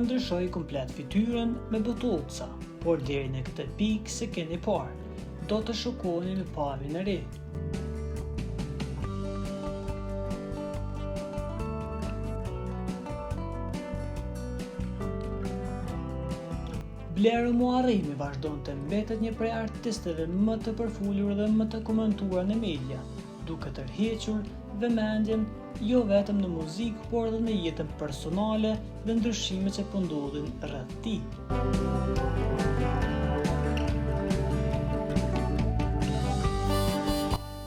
ndryshoj komplet fytyrën me botoxa, por deri në këtë pikë se keni parë, do të shokoheni me pamjen e re. Blair Muarrimi vazhdonte mbetet një prej artistëve më të përfolur dhe më të komentuar në media, duke tërhequr vëmendjen jo vetëm në muzikë, por edhe në jetën personale dhe ndryshimet që po ndodhin rreth tij.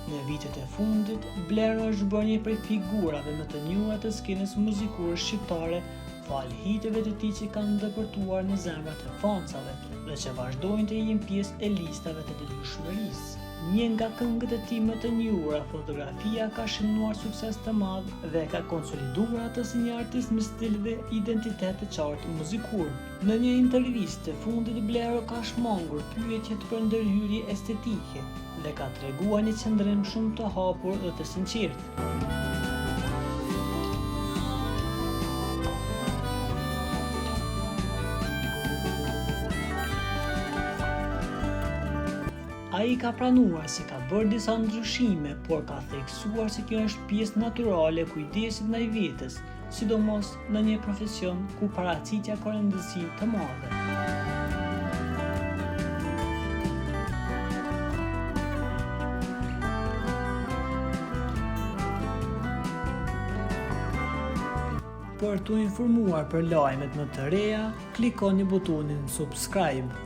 Në vitet e fundit, Blair është bërë një prej figurave më të njohura të skenës muzikore shqiptare, fal hiteve të tij që kanë depërtuar në zemrat e fansave dhe që vazhdojnë të jenë pjesë e listave të dëshmërisë. Një nga këngët e tij më të njohura, Fotografia, ka shënuar sukses të madh dhe ka konsoliduar atë si një artist me stil dhe identitet të qartë muzikor. Në një intervistë të fundit, Blair ka shmangur pyetjet për ndërhyrje estetike dhe ka treguar një qëndrim shumë të hapur dhe të sinqertë. Ai ka pranuar se ka bërë disa ndryshime, por ka theksuar se kjo është pjesë natyrale e kujdesit ndaj vetes, sidomos në një profesion ku paraqitja ka rëndësi të madhe. Për t'u informuar për lajmet më të reja, klikoni butonin subscribe.